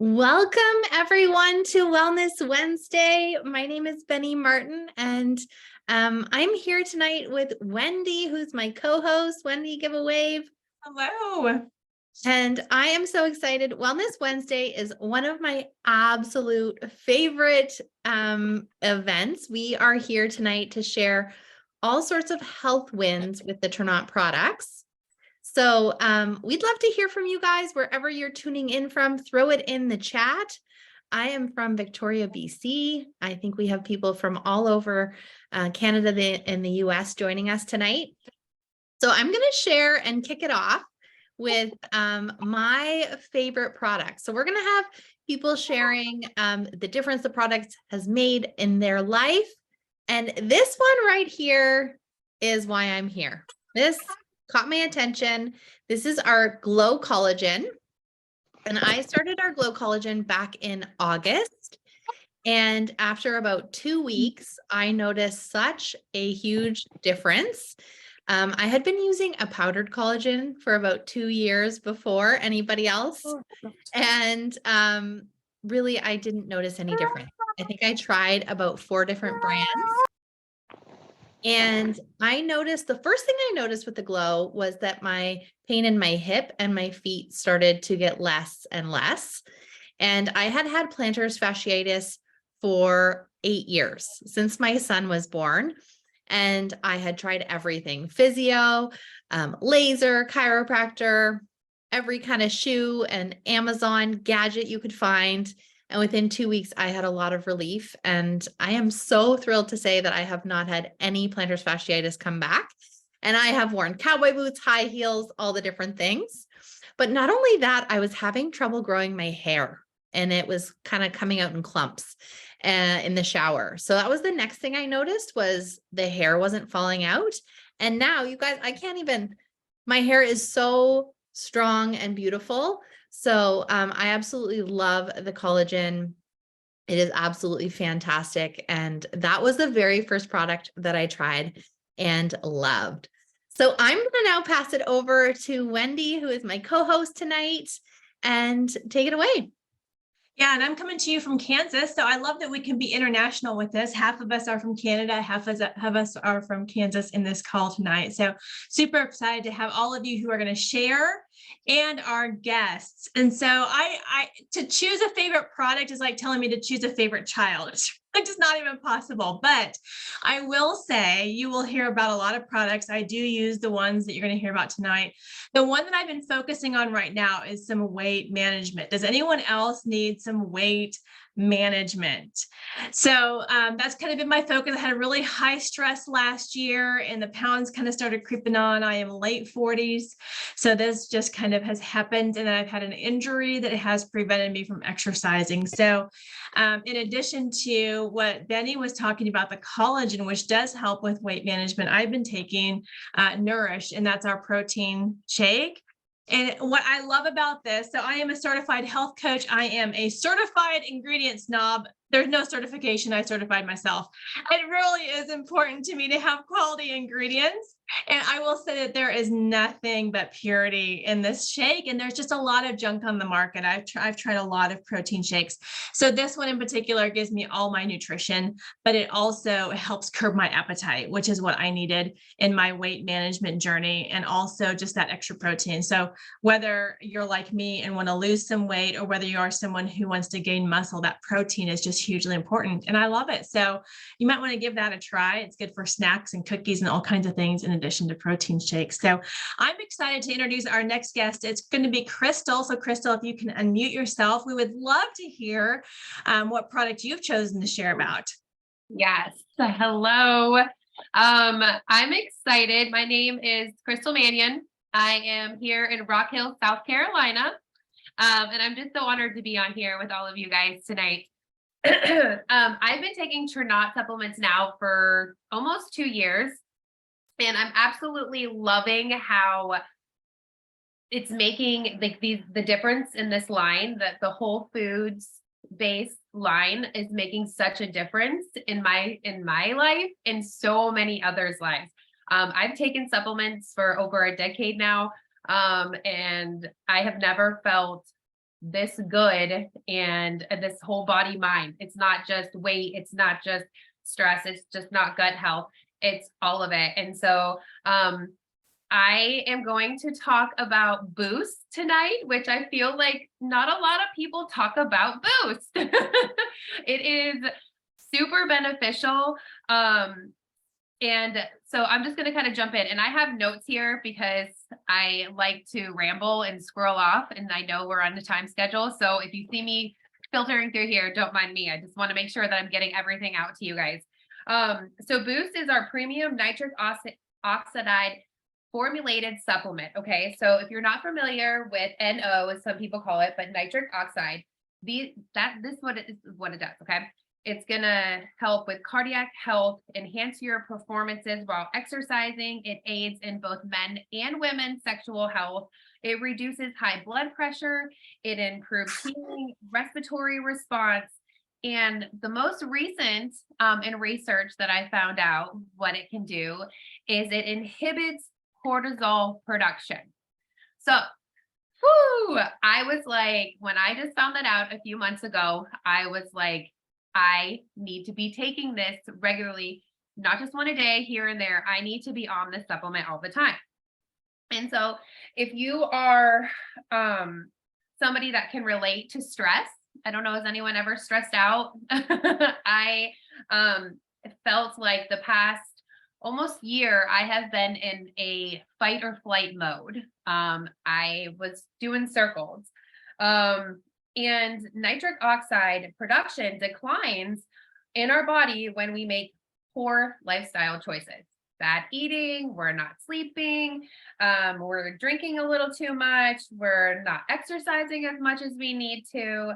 Welcome, everyone, to Wellness Wednesday. My name is Benny Martin, and I'm here tonight with Wendy, who's my co-host. Wendy, give a wave. Hello. And I am so excited. Wellness Wednesday is one of my absolute favorite events. We are here tonight to share all sorts of health wins with the Ternat products. So we'd love to hear from you guys wherever you're tuning in from. Throw it in the chat. I am from Victoria, BC. I think we have people from all over Canada and the US joining us tonight. So I'm going to share and kick it off with my favorite products. So we're going to have people sharing the difference the product has made in their life. And this one right here is why I'm here. This caught my attention. This is our Glow Collagen. And I started our Glow Collagen back in August. And after about 2 weeks, I noticed such a huge difference. I had been using a powdered collagen for about 2 years before anybody else. And really, I didn't notice any difference. I think I tried about 4 different brands. And I noticed the first thing I noticed with the Glow was that my pain in my hip and my feet started to get less and less. And I had had plantar fasciitis for 8 years since my son was born. And I had tried everything, physio, laser, chiropractor, every kind of shoe and Amazon gadget you could find. And within 2 weeks, I had a lot of relief. And I am so thrilled to say that I have not had any plantar fasciitis come back. And I have worn cowboy boots, high heels, all the different things. But not only that, I was having trouble growing my hair, and it was kind of coming out in clumps in the shower. So that was the next thing I noticed, was the hair wasn't falling out. And now, you guys, my hair is so strong and beautiful. So I absolutely love the collagen. It is absolutely fantastic. And that was the very first product that I tried and loved. So I'm going to now pass it over to Wendy, who is my co-host tonight, and take it away. Yeah, and I'm coming to you from Kansas. So I love that we can be international with this. Half of us are from Canada, half of us are from Kansas in this call tonight. So super excited to have all of you who are going to share and our guests. And so I to choose a favorite product is like telling me to choose a favorite child. It's just not even possible. But I will say you will hear about a lot of products. I do use the ones that you're going to hear about tonight. The one that I've been focusing on right now is some weight management. Does anyone else need some weight management? So that's kind of been my focus. I had a really high stress last year and the pounds kind of started creeping on. I am late 40s. So this just kind of has happened. And then I've had an injury that has prevented me from exercising. So in addition to what Benny was talking about, the collagen, which does help with weight management, I've been taking Nourish, and that's our protein shake. And what I love about this, so I am a certified health coach. I am a certified ingredient snob. There's no certification. I certified myself. It really is important to me to have quality ingredients. And I will say that there is nothing but purity in this shake. And there's just a lot of junk on the market. I've tried a lot of protein shakes. So this one in particular gives me all my nutrition, but it also helps curb my appetite, which is what I needed in my weight management journey. And also just that extra protein. So whether you're like me and want to lose some weight, or whether you are someone who wants to gain muscle, that protein is just hugely important. And I love it. So you might want to give that a try. It's good for snacks and cookies and all kinds of things in addition to protein shakes. So I'm excited to introduce our next guest. It's going to be Crystal. So Crystal, if you can unmute yourself, we would love to hear what product you've chosen to share about. Yes. Hello. I'm excited. My name is Crystal Mannion. I am here in Rock Hill, South Carolina. And I'm just so honored to be on here with all of you guys tonight. I've been taking Ternat supplements now for almost 2 years, and I'm absolutely loving how it's making the difference in this line, that the whole foods based line is making such a difference in my life and so many others' lives. I've taken supplements for over a decade now, and I have never felt this good and this whole body mind. It's not just weight, it's not just stress, it's just not gut health, it's all of it. And so I am going to talk about Boost tonight, which I feel like not a lot of people talk about Boost. It is super beneficial. And so I'm just going to kind of jump in, and I have notes here because I like to ramble and scroll off, and I know we're on the time schedule. So if you see me filtering through here, don't mind me. I just want to make sure that I'm getting everything out to you guys. So Boost is our premium nitric oxide formulated supplement. Okay. So if you're not familiar with NO, as some people call it, but nitric oxide, this is what it does. Okay. It's going to help with cardiac health, enhance your performances while exercising. It aids in both men and women's sexual health. It reduces high blood pressure. It improves healing, respiratory response. And the most recent in research that I found out what it can do is it inhibits cortisol production. So, I was like, when I just found that out a few months ago, I was like, I need to be taking this regularly, not just one a day here and there. I need to be on this supplement all the time. And so if you are somebody that can relate to stress, I don't know, has anyone ever stressed out? I felt like the past almost year, I have been in a fight or flight mode. I was doing circles. And nitric oxide production declines in our body when we make poor lifestyle choices. Bad eating, we're not sleeping, we're drinking a little too much, we're not exercising as much as we need to.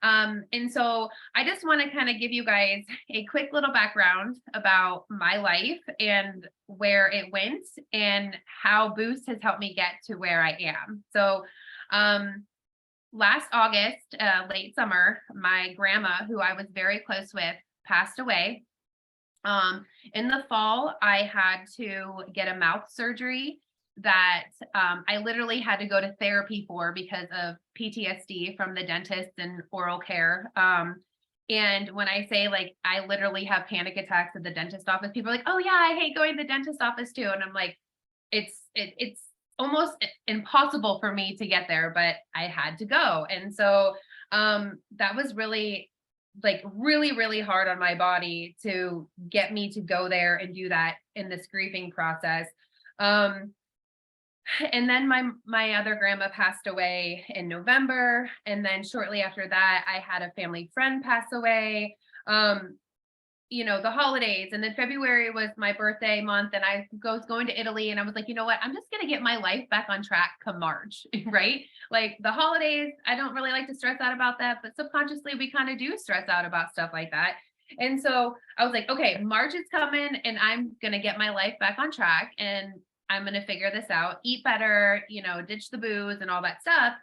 And so I just want to kind of give you guys a quick little background about my life and where it went and how Boost has helped me get to where I am. So last August, late summer, my grandma, who I was very close with, passed away. In the fall, I had to get a mouth surgery that I literally had to go to therapy for because of PTSD from the dentist and oral care. And when I say like, I literally have panic attacks at the dentist office, people are like, oh yeah, I hate going to the dentist office too. And I'm like, it's almost impossible for me to get there, but I had to go. And so that was really really hard on my body to get me to go there and do that in this grieving process. And then my other grandma passed away in November. And then shortly after that, I had a family friend pass away. The holidays, and then February was my birthday month, and I was going to Italy, and I was like, you know what, I'm just going to get my life back on track come March, right? Like the holidays, I don't really like to stress out about that, but subconsciously we kind of do stress out about stuff like that. And so I was like, okay, March is coming and I'm going to get my life back on track and I'm going to figure this out, eat better, ditch the booze and all that stuff.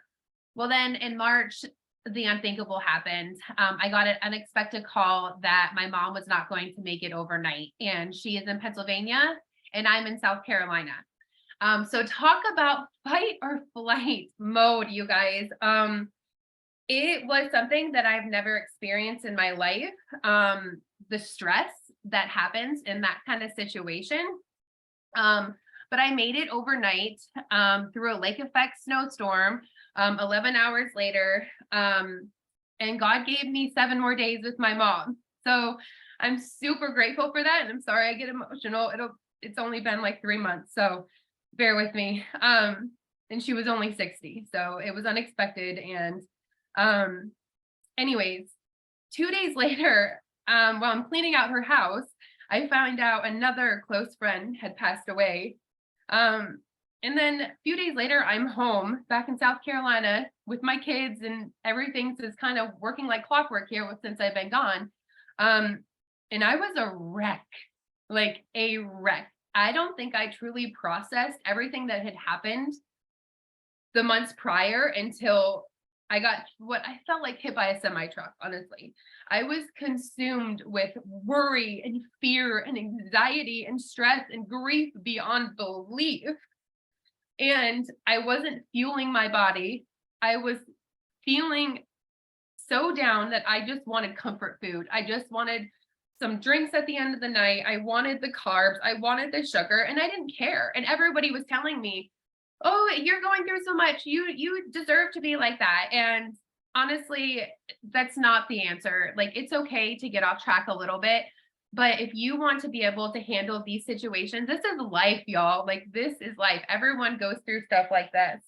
Well, then in March, the unthinkable happened. I got an unexpected call that my mom was not going to make it overnight, and she is in Pennsylvania and I'm in South Carolina. So talk about fight or flight mode, you guys. It was something that I've never experienced in my life. The stress that happens in that kind of situation. But I made it overnight through a lake effect snowstorm, 11 hours later. And God gave me 7 more days with my mom. So I'm super grateful for that. And I'm sorry I get emotional. It's only been like 3 months. So bear with me. And she was only 60. So it was unexpected. And anyways, 2 days later, while I'm cleaning out her house, I found out another close friend had passed away. And then a few days later, I'm home back in South Carolina with my kids, and everything's just kind of working like clockwork here since I've been gone. And I was a wreck, like a wreck. I don't think I truly processed everything that had happened the months prior until I got what I felt like hit by a semi truck, honestly. I was consumed with worry and fear and anxiety and stress and grief beyond belief. And I wasn't fueling my body. I was feeling so down that I just wanted comfort food. I just wanted some drinks at the end of the night. I wanted the carbs. I wanted the sugar, and I didn't care. And everybody was telling me, "Oh, you're going through so much. You deserve to be like that." And honestly, that's not the answer. Like, it's okay to get off track a little bit, but if you want to be able to handle these situations, this is life, y'all. Like, this is life. Everyone goes through stuff like this.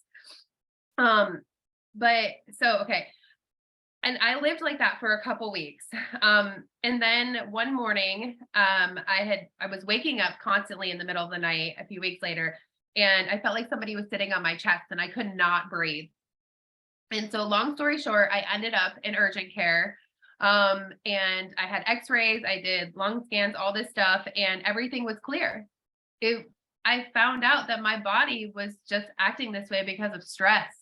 But so okay. And I lived like that for a couple weeks. And then one morning, I was waking up constantly in the middle of the night a few weeks later, and I felt like somebody was sitting on my chest and I could not breathe. And so long story short, I ended up in urgent care. And I had x-rays, I did lung scans, all this stuff, and everything was clear. I found out that my body was just acting this way because of stress.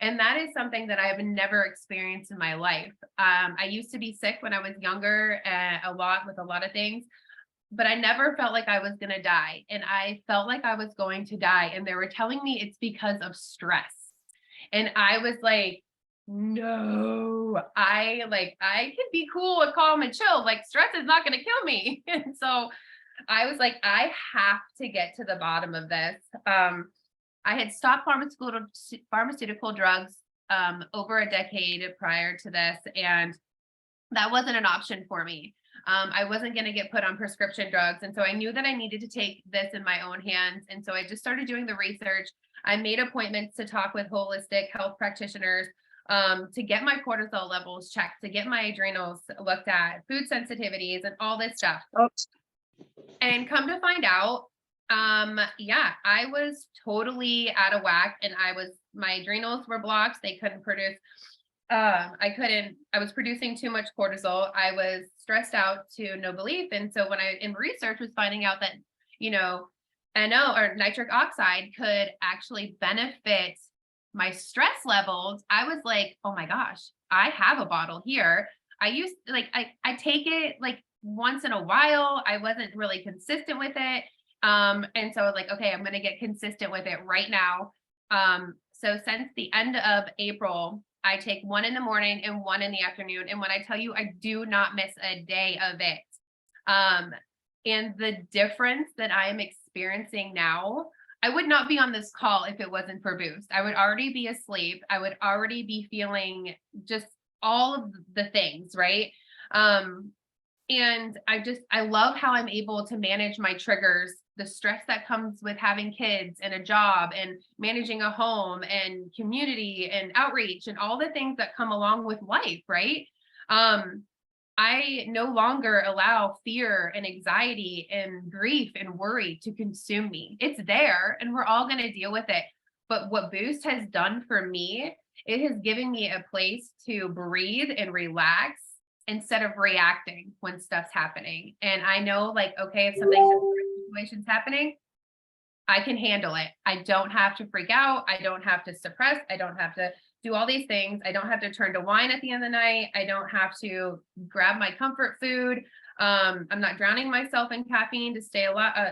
And that is something that I have never experienced in my life. I used to be sick when I was younger, a lot with a lot of things, but I never felt like I was going to die. And I felt like I was going to die. And they were telling me it's because of stress. And I was like, no, I can be cool and calm and chill. Like, stress is not going to kill me. And so I was like, I have to get to the bottom of this. I had stopped pharmaceutical drugs over a decade prior to this, and that wasn't an option for me. I wasn't going to get put on prescription drugs. And so I knew that I needed to take this in my own hands. And so I just started doing the research. I made appointments to talk with holistic health practitioners to get my cortisol levels checked, to get my adrenals looked at, food sensitivities, and all this stuff. And come to find out, I was totally out of whack, and my adrenals were blocked. They couldn't produce, I was producing too much cortisol. I was stressed out to no belief. And so when I, in research, was finding out that, NO or nitric oxide could actually benefit my stress levels, I was like, oh my gosh, I have a bottle here. I take it like once in a while. I wasn't really consistent with it. And so I was like, okay, I'm going to get consistent with it right now. So since the end of April, I take one in the morning and one in the afternoon. And when I tell you, I do not miss a day of it. And the difference that I am experiencing now, I would not be on this call if it wasn't for Boost. I would already be asleep. I would already be feeling just all of the things, right? And I love how I'm able to manage my triggers, the stress that comes with having kids and a job and managing a home and community and outreach and all the things that come along with life, right? I no longer allow fear and anxiety and grief and worry to consume me. It's there and we're all going to deal with it. But what Boost has done for me, it has given me a place to breathe and relax instead of reacting when stuff's happening. And I know, like, okay, if situation's happening, I can handle it. I don't have to freak out. I don't have to suppress. I don't have to do all these things. I don't have to turn to wine at the end of the night. I don't have to grab my comfort food. I'm not drowning myself in caffeine to stay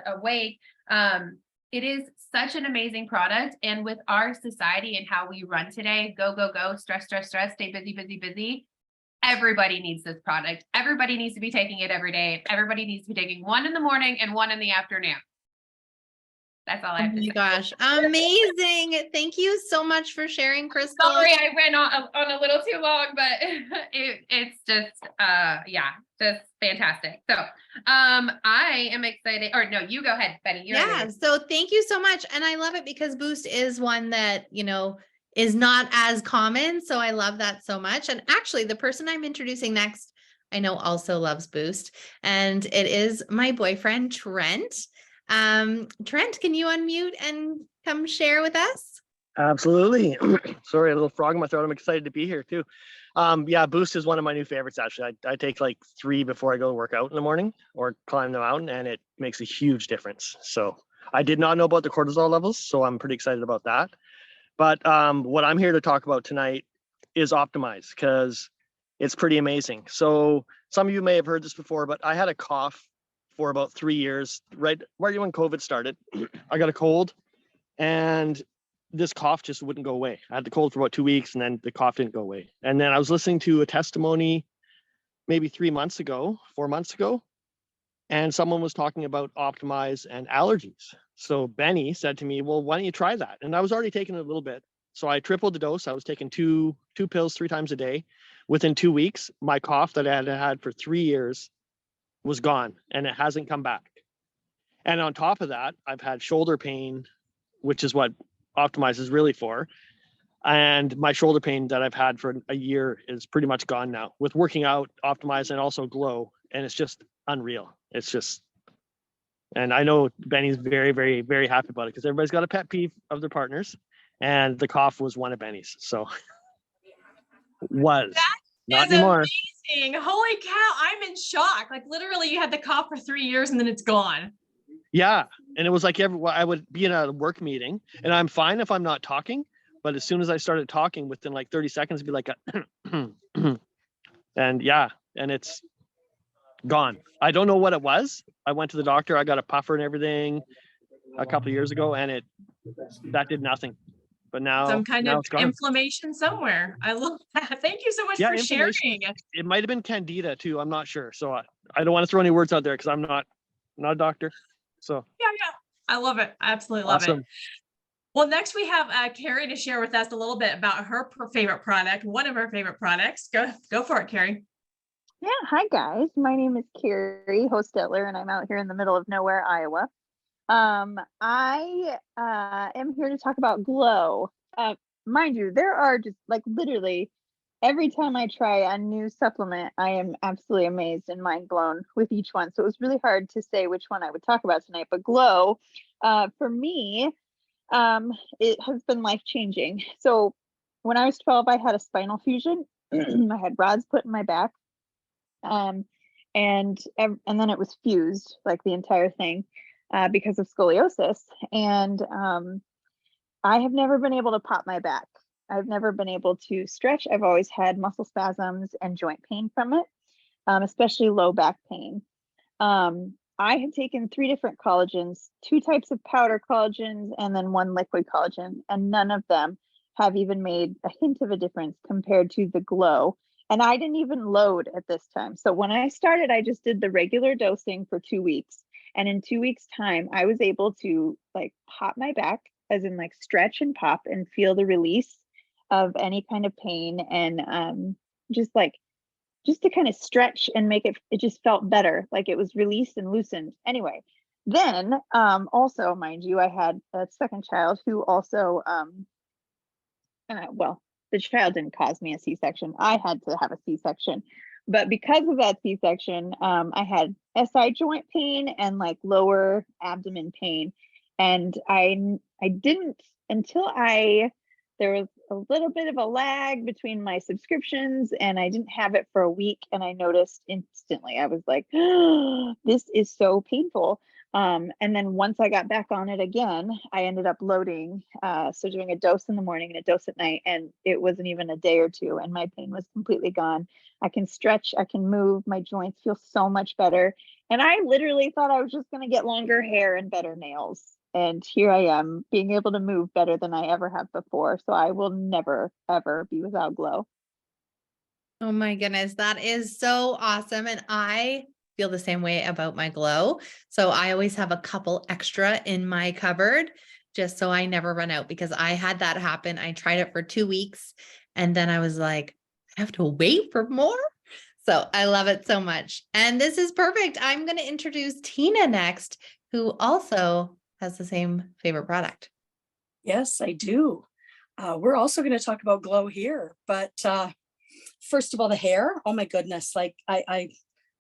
awake. It is such an amazing product. And with our society and how we run today, go, go, go, stress, stress, stress, stay busy, busy, busy. Everybody needs this product. Everybody needs to be taking it every day. Everybody needs to be taking one in the morning and one in the afternoon. That's all I have to say. Oh my gosh. Amazing. Thank you so much for sharing, Crystal. Sorry, I went on a little too long, but it's just, just fantastic. So I am excited, or no, you go ahead, Betty. So thank you so much. And I love it because Boost is one that, is not as common. So I love that so much. And actually the person I'm introducing next, I know also loves Boost, and it is my boyfriend, Trent. Trent, can you unmute and come share with us? Absolutely. Sorry, a little frog in my throat. I'm excited to be here too. Boost is one of my new favorites, actually. I take like 3 before I go work out in the morning or climb the mountain, and it makes a huge difference. So I did not know about the cortisol levels, so I'm pretty excited about that. But what I'm here to talk about tonight is Optimize, because it's pretty amazing. So some of you may have heard this before, but I had a cough for about 3 years, right when COVID started. I got a cold, and this cough just wouldn't go away. I had the cold for about 2 weeks and then the cough didn't go away. And then I was listening to a testimony maybe 4 months ago, and someone was talking about Optimize and allergies. So Benny said to me, well, why don't you try that? And I was already taking it a little bit. So I tripled the dose. I was taking two pills 3 times a day. Within 2 weeks, my cough that I had had for 3 years was gone and it hasn't come back. And on top of that, I've had shoulder pain, which is what Optimize is really for. And my shoulder pain that I've had for a year is pretty much gone now with working out, Optimize, and also Glow. And it's just unreal. It's just, and I know Benny's very, very, very happy about it because everybody's got a pet peeve of their partners. And the cough was one of Benny's. So was not Is anymore. amazing. Holy cow. I'm in shock. Like literally you had the cough for 3 years and then it's gone. Yeah. And it was like I would be in a work meeting and I'm fine if I'm not talking. But as soon as I started talking, within like 30 seconds, it'd be like, and yeah, and it's gone. I don't know what it was. I went to the doctor. I got a puffer and everything a couple of years ago, and that did nothing. But now, Some kind now of it's gone. inflammation somewhere. I love that. Thank you so much Yeah, for sharing. inflammation. It might have been candida too. I'm not sure. So I don't want to throw any words out there because I'm not a doctor. So Yeah. I love it. I absolutely love awesome. it. Well, next we have Carrie to share with us a little bit about her favorite product, one of her favorite products. Go for it, Carrie. Yeah, hi guys. My name is Carrie Hostetler, and I'm out here in the middle of nowhere, Iowa. I am here to talk about Glow. Mind you, there are just like literally every time I try a new supplement, I am absolutely amazed and mind blown with each one. So it was really hard to say which one I would talk about tonight. But Glow, for me, it has been life changing. So when I was 12, I had a spinal fusion. I had rods put in my back. And then it was fused, like the entire thing, because of scoliosis. And I have never been able to pop my back. I've never been able to stretch. I've always had muscle spasms and joint pain from it, especially low back pain. I have taken 3 different collagens, 2 types of powder collagens, and then 1 liquid collagen, and none of them have even made a hint of a difference compared to the Glow. And I didn't even load at this time. So when I started, I just did the regular dosing for 2 weeks. And in 2 weeks time, I was able to like pop my back, as in like stretch and pop and feel the release of any kind of pain. And just to kind of stretch and make it just felt better. Like it was released and loosened. Anyway, then also, mind you, I had a second child who also, the child didn't cause me a C-section. I had to have a C-section. But because of that C-section, I had SI joint pain and like lower abdomen pain. And I didn't until there was a little bit of a lag between my subscriptions and I didn't have it for a week. And I noticed instantly, I was like, oh, this is so painful. And then once I got back on it again, I ended up loading, so doing a dose in the morning and a dose at night, and it wasn't even a day or 2, and my pain was completely gone. I can stretch, I can move, my joints feel so much better. And I literally thought I was just going to get longer hair and better nails. And here I am being able to move better than I ever have before. So I will never, ever be without Glow. Oh my goodness, that is so awesome. And I feel the same way about my Glow. So I always have a couple extra in my cupboard just so I never run out, because I had that happen. I tried it for 2 weeks and then I was like, I have to wait for more. So I love it so much. And this is perfect. I'm going to introduce Tina next, who also has the same favorite product. Yes, I do. We're also going to talk about Glow here, but first of all, the hair. Oh my goodness! Like I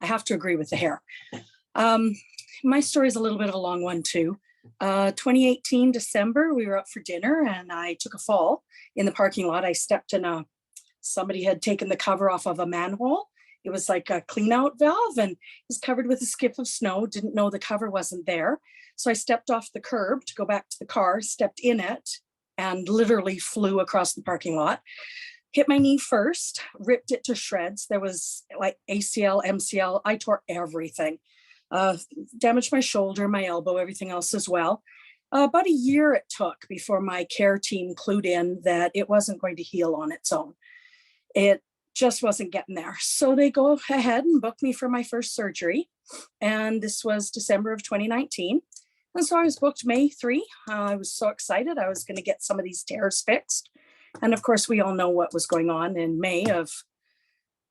have to agree with the hair. My story is a little bit of a long one too. 2018 December, we were out for dinner and I took a fall in the parking lot. I stepped in somebody had taken the cover off of a manhole. It was like a clean out valve and it was covered with a skip of snow. Didn't know the cover wasn't there. So I stepped off the curb to go back to the car, stepped in it, and literally flew across the parking lot. Hit my knee first, ripped it to shreds. There was like ACL, MCL. I tore everything. Damaged my shoulder, my elbow, everything else as well. About a year it took before my care team clued in that it wasn't going to heal on its own. It just wasn't getting there. So they go ahead and book me for my first surgery. And this was December of 2019. And so I was booked May 3. I was so excited. I was going to get some of these tears fixed. And of course, we all know what was going on in May of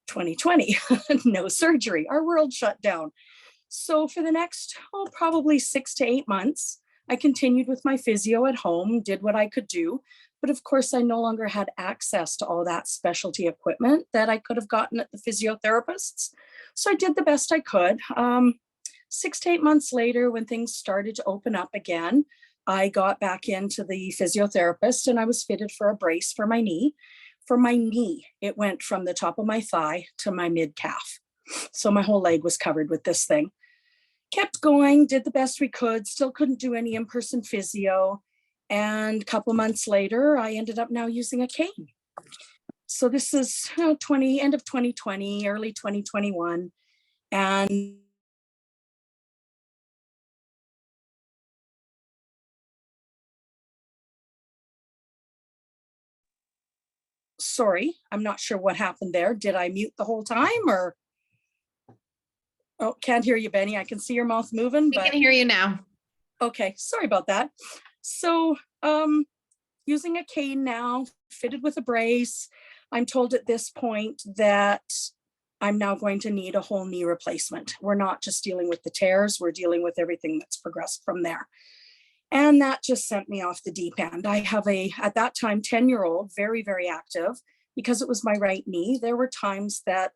2020. No surgery. Our world shut down. So for the next, probably 6 to 8 months, I continued with my physio at home, did what I could do. But of course, I no longer had access to all that specialty equipment that I could have gotten at the physiotherapists. So I did the best I could. 6 to 8 months later, when things started to open up again, I got back into the physiotherapist and I was fitted for a brace for my knee. For my knee, it went from the top of my thigh to my mid calf. So my whole leg was covered with this thing. Kept going, did the best we could, still couldn't do any in-person physio. And a couple months later, I ended up now using a cane. So this is end of 2020, early 2021. And sorry, I'm not sure what happened there. Did I mute the whole time or? Oh, can't hear you, Benny. I can see your mouth moving, We but can hear you now. okay, sorry about that. So using a cane now, fitted with a brace. I'm told at this point that I'm now going to need a whole knee replacement. We're not just dealing with the tears, we're dealing with everything that's progressed from there. And that just sent me off the deep end. I have at that time, 10-year-old, very, very active. Because it was my right knee, there were times that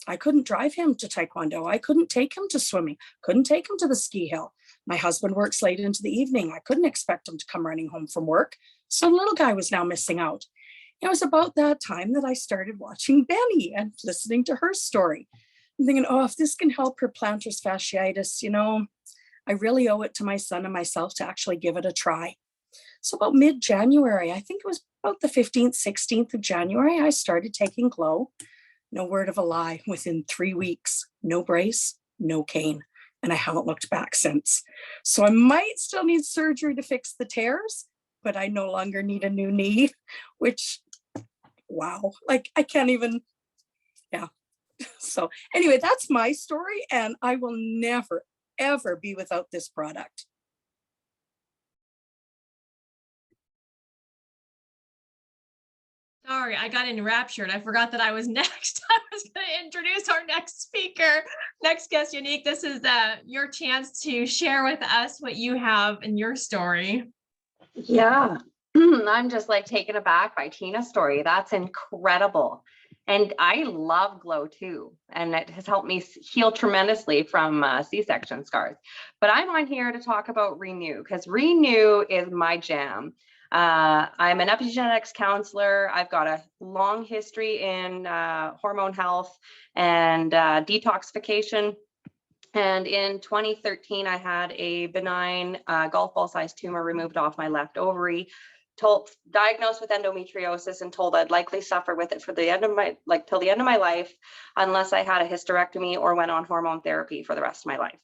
I couldn't drive him to Taekwondo. I couldn't take him to swimming, couldn't take him to the ski hill. My husband works late into the evening. I couldn't expect him to come running home from work. So the little guy was now missing out. It was about that time that I started watching Benny and listening to her story. I'm thinking, if this can help her plantar fasciitis, I really owe it to my son and myself to actually give it a try. So about mid-January, I think it was about the 15th, 16th of January, I started taking Glow. No word of a lie, within 3 weeks, no brace, no cane. And I haven't looked back since. So I might still need surgery to fix the tears, but I no longer need a new knee, which, wow, like I can't even, yeah. So anyway, that's my story and I will never, ever be without this product. Sorry, I got enraptured. I forgot that I was next. I was going to introduce our next speaker, next guest, Unique. This is your chance to share with us what you have in your story. Yeah, I'm just like taken aback by Tina's story. That's incredible. And I love Glow too. And it has helped me heal tremendously from C-section scars. But I'm on here to talk about Renew because Renew is my jam. I'm an epigenetics counselor. I've got a long history in hormone health and detoxification. And in 2013, I had a benign golf ball sized tumor removed off my left ovary, diagnosed with endometriosis and told I'd likely suffer with it for the end of my, till the end of my life, unless I had a hysterectomy or went on hormone therapy for the rest of my life.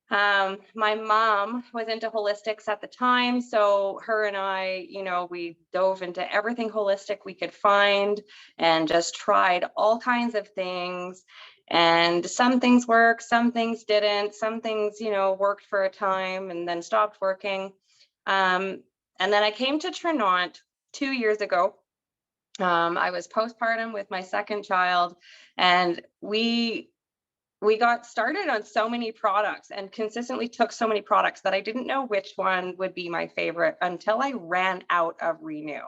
My mom was into holistics at the time. So her and I, we dove into everything holistic we could find and just tried all kinds of things. And some things worked, some things didn't, some things, worked for a time and then stopped working. And then I came to Trinont 2 years ago. I was postpartum with my second child and we got started on so many products and consistently took so many products that I didn't know which one would be my favorite until I ran out of Renew.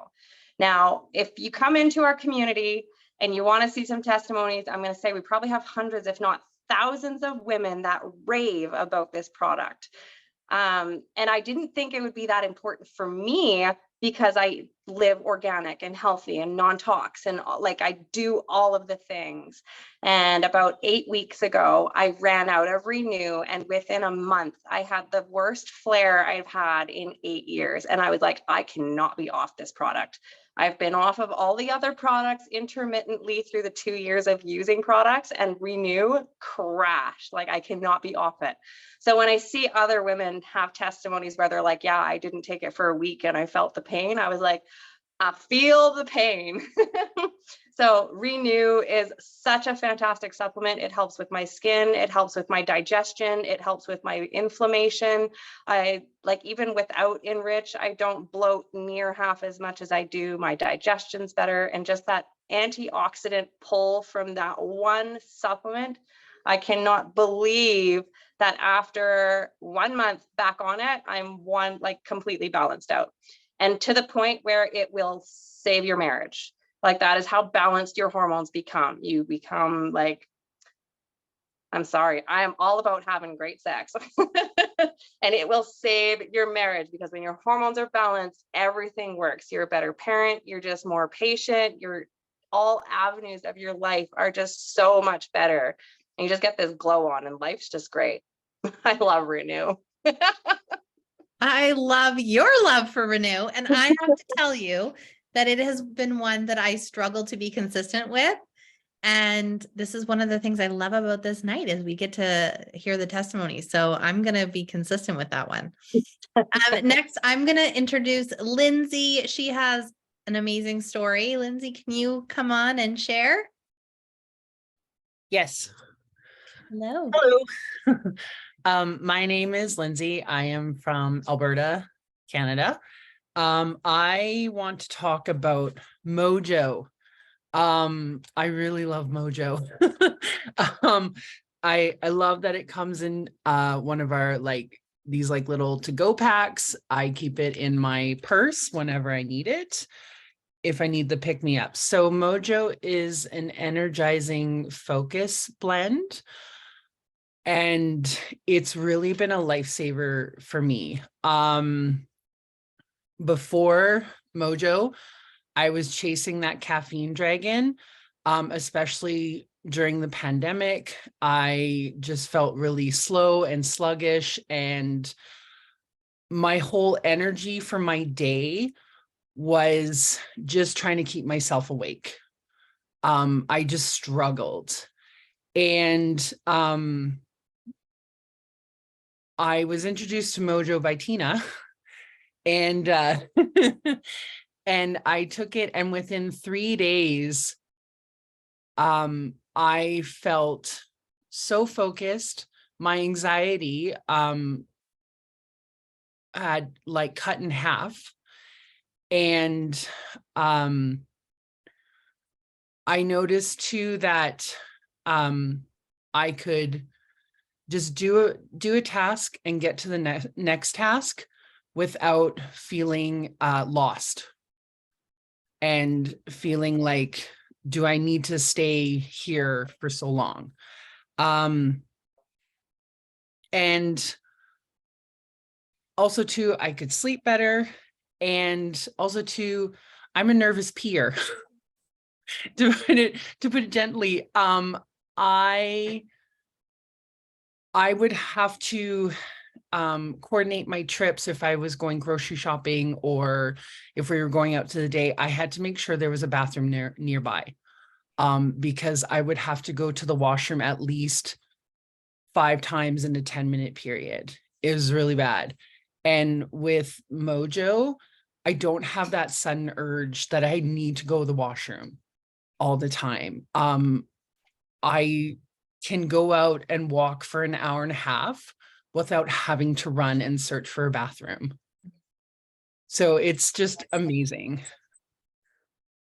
Now, if you come into our community and you want to see some testimonies, I'm going to say we probably have hundreds, if not thousands of women that rave about this product. And I didn't think it would be that important for me because I live organic and healthy and non-tox and I do all of the things. And about 8 weeks ago, I ran out of Renew and within a month, I had the worst flare I've had in 8 years. And I was like, I cannot be off this product. I've been off of all the other products intermittently through the 2 years of using products, and Renew crashed. Like, I cannot be off it. So when I see other women have testimonies where they're like, yeah, I didn't take it for a week and I felt the pain, I was like, I feel the pain. So Renew is such a fantastic supplement. It helps with my skin. It helps with my digestion. It helps with my inflammation. I like, even without Enrich, I don't bloat near half as much as I do. My digestion's better. And just that antioxidant pull from that one supplement, I cannot believe that after 1 month back on it, I'm completely balanced out. And to the point where it will save your marriage. Like, that is how balanced your hormones become. You become like, I'm sorry, I am all about having great sex. And it will save your marriage, because when your hormones are balanced, everything works. You're a better parent. You're just more patient. All avenues of your life are just so much better. And you just get this glow on, and life's just great. I love Renew. I love your love for Renew. And I have to tell you that it has been one that I struggle to be consistent with. And this is one of the things I love about this night, is we get to hear the testimony. So I'm going to be consistent with that one. Next, I'm going to introduce Lindsay. She has an amazing story. Lindsay, can you come on and share? Yes. Hello. Hello. My name is Lindsay. I am from Alberta, Canada. I want to talk about Mojo. I really love Mojo. I love that it comes in one of our these little to-go packs. I keep it in my purse whenever I need it, if I need the pick-me-up. So Mojo is an energizing focus blend, and it's really been a lifesaver for me. Before Mojo, I was chasing that caffeine dragon, especially during the pandemic. I just felt really slow and sluggish, and my whole energy for my day was just trying to keep myself awake. I just struggled. And I was introduced to Mojo by Tina, and and I took it, and within 3 days, I felt so focused. My anxiety had cut in half. And I noticed too that I could just do a task and get to the next task without feeling lost and feeling like, do I need to stay here for so long? And also too, I could sleep better. And also too, I'm a nervous peer. to put it gently. I would have to coordinate my trips if I was going grocery shopping, or if we were going out to the day. I had to make sure there was a bathroom nearby, because I would have to go to the washroom at least 5 times in a 10-minute period. It was really bad. And with Mojo, I don't have that sudden urge that I need to go to the washroom all the time. I can go out and walk for an hour and a half without having to run and search for a bathroom. So it's just amazing.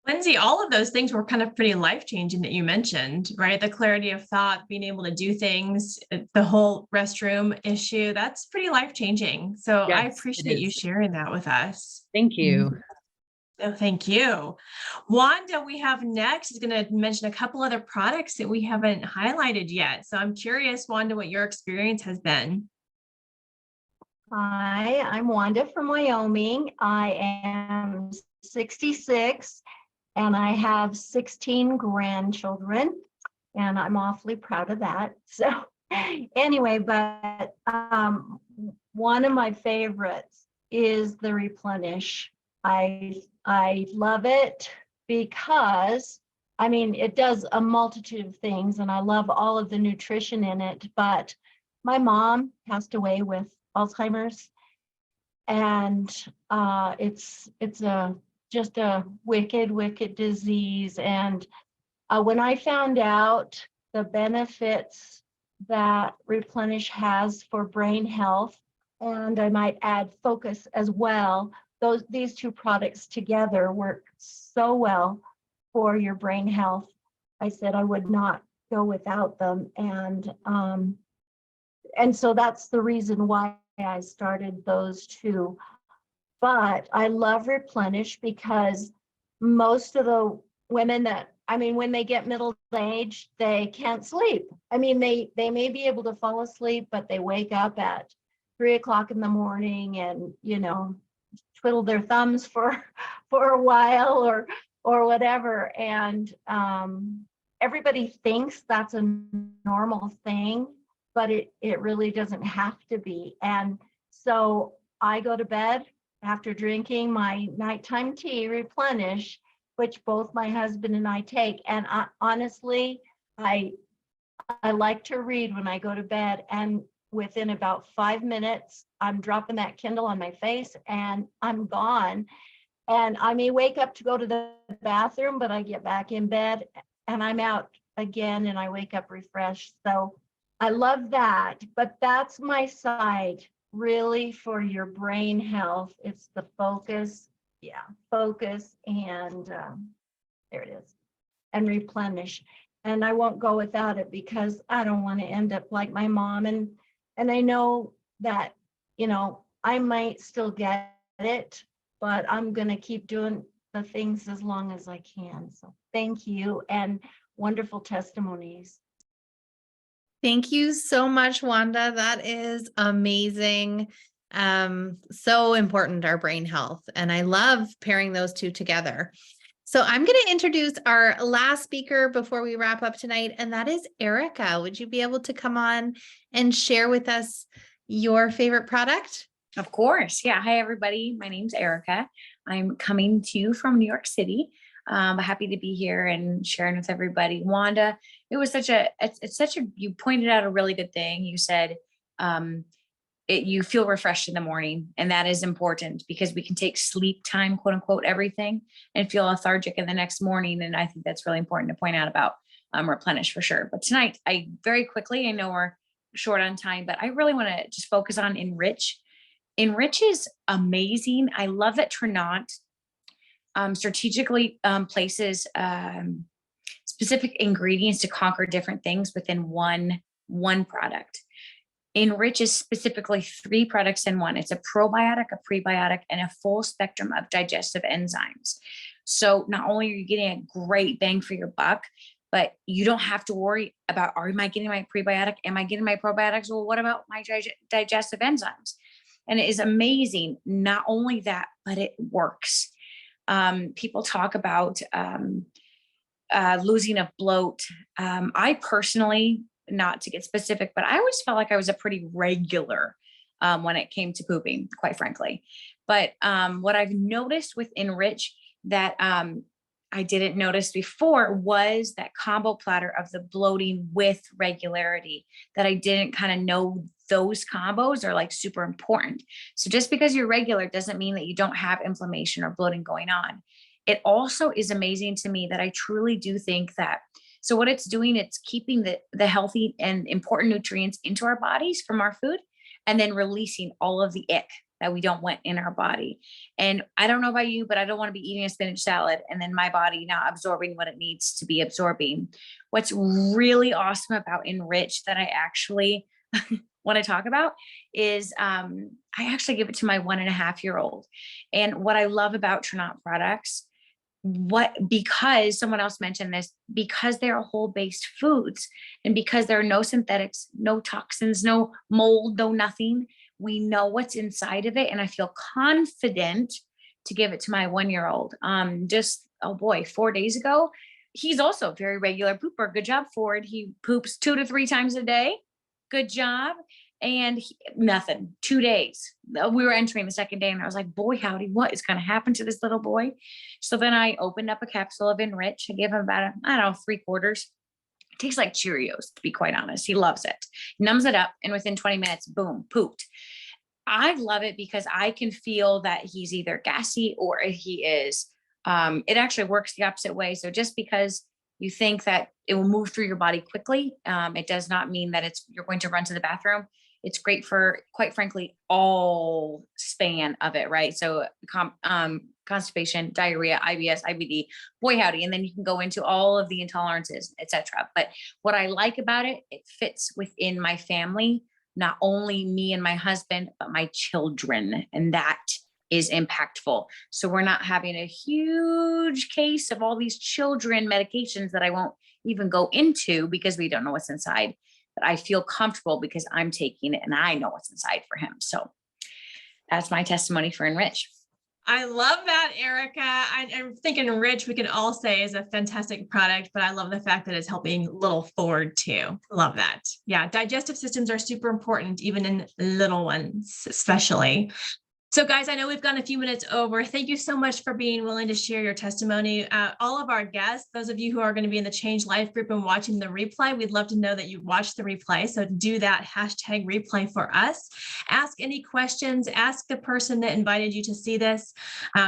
Lindsay, all of those things were kind of pretty life-changing that you mentioned, right? The clarity of thought, being able to do things, the whole restroom issue, that's pretty life-changing. So Yes, I appreciate you sharing that with us. Thank you. Oh, thank you. Wanda, we have next is going to mention a couple other products that we haven't highlighted yet. So I'm curious, Wanda, what your experience has been. Hi, I'm Wanda from Wyoming. I am 66 and I have 16 grandchildren, and I'm awfully proud of that. So anyway, but one of my favorites is the Replenish. I I love it because, I mean, it does a multitude of things and I love all of the nutrition in it, but my mom passed away with Alzheimer's, and it's just a wicked disease. And when I found out the benefits that Replenish has for brain health, and I might add focus as well, these two products together work so well for your brain health. I said I would not go without them, and so that's the reason why I started those two. But I love Replenish because most of the women that, I mean, when they get middle age, they can't sleep. I mean, they may be able to fall asleep, but they wake up at 3 o'clock in the morning and, twiddle their thumbs for a while or whatever. And everybody thinks that's a normal thing, but it really doesn't have to be. And so I go to bed after drinking my nighttime tea, Replenish, which both my husband and I take. And honestly, I like to read when I go to bed, and within about 5 minutes, I'm dropping that Kindle on my face and I'm gone. And I may wake up to go to the bathroom, but I get back in bed and I'm out again and I wake up refreshed. So I love that, but that's my side really for your brain health. It's the focus. Yeah, focus, and there it is, and Replenish. And I won't go without it because I don't want to end up like my mom. And I know that, I might still get it, but I'm going to keep doing the things as long as I can. So thank you, and wonderful testimonies. Thank you so much, Wanda. That is amazing. So important, our brain health. And I love pairing those two together. So I'm going to introduce our last speaker before we wrap up tonight, and that is Erica. Would you be able to come on and share with us your favorite product? Of course. Yeah. Hi, everybody. My name's Erica. I'm coming to you from New York City. Happy to be here and sharing with everybody. Wanda, it was you pointed out a really good thing. You said, you feel refreshed in the morning, and that is important because we can take sleep time, quote unquote, everything, and feel lethargic in the next morning. And I think that's really important to point out about Replenish for sure. But tonight, I know we're short on time, but I really want to just focus on Enrich. Enrich is amazing. I love that Trinont strategically places specific ingredients to conquer different things within one product. Enrich is specifically 3 products in one. It's a probiotic, a prebiotic, and a full spectrum of digestive enzymes. So not only are you getting a great bang for your buck, but you don't have to worry about, am I getting my prebiotic? Am I getting my probiotics? Well, what about my digestive enzymes? And it is amazing. Not only that, but it works. People talk about losing of bloat. I personally, not to get specific, but I always felt like I was a pretty regular when it came to pooping, quite frankly. But what I've noticed with Enrich that I didn't notice before was that combo platter of the bloating with regularity, that I didn't kind of know those combos are like super important. So just because you're regular doesn't mean that you don't have inflammation or bloating going on. It also is amazing to me that I truly do think that, so what it's doing, it's keeping the healthy and important nutrients into our bodies from our food, and then releasing all of the ick that we don't want in our body. And I don't know about you, but I don't want to be eating a spinach salad and then my body not absorbing what it needs to be absorbing. What's really awesome about Enrich that I actually want to talk about is I actually give it to my 1.5-year-old. And what I love about Trinont products, because someone else mentioned this, because they're whole-based foods and because there are no synthetics, no toxins, no mold, no nothing, we know what's inside of it. And I feel confident to give it to my 1-year-old. Oh boy, 4 days ago, he's also a very regular pooper. Good job, Ford. He poops 2 to 3 times a day. Good job. And nothing, 2 days. We were entering the second day and I was like, boy, howdy, what is going to happen to this little boy? So then I opened up a capsule of Enrich. I gave him about, I don't know, 3/4. It tastes like Cheerios, to be quite honest. He loves it. Numbs it up, and within 20 minutes, boom, pooped. I love it because I can feel that he's either gassy or he is, it actually works the opposite way. So just because you think that it will move through your body quickly, it does not mean that you're going to run to the bathroom. It's great for, quite frankly, all span of it, right? So constipation, diarrhea, IBS, IBD, boy howdy, and then you can go into all of the intolerances, etc. But what I like about it, it fits within my family, not only me and my husband, but my children, and that is impactful. So we're not having a huge case of all these children medications that I won't even go into because we don't know what's inside. But I feel comfortable because I'm taking it and I know what's inside for him. So that's my testimony for Enrich. I love that, Erica. I'm thinking Enrich, we can all say is a fantastic product, but I love the fact that it's helping little Ford too. Love that. Yeah, digestive systems are super important, even in little ones, especially. So guys, I know we've gone a few minutes over. Thank you so much for being willing to share your testimony. All of our guests, those of you who are going to be in the Change Life group and watching the replay, we'd love to know that you watched the replay. So do that #replay for us. Ask any questions. Ask the person that invited you to see this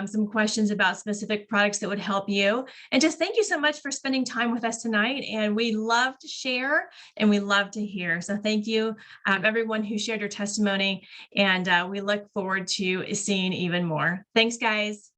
some questions about specific products that would help you. And just thank you so much for spending time with us tonight. And we love to share and we love to hear. So thank you, everyone who shared your testimony. And we look forward to seeing even more. Thanks, guys.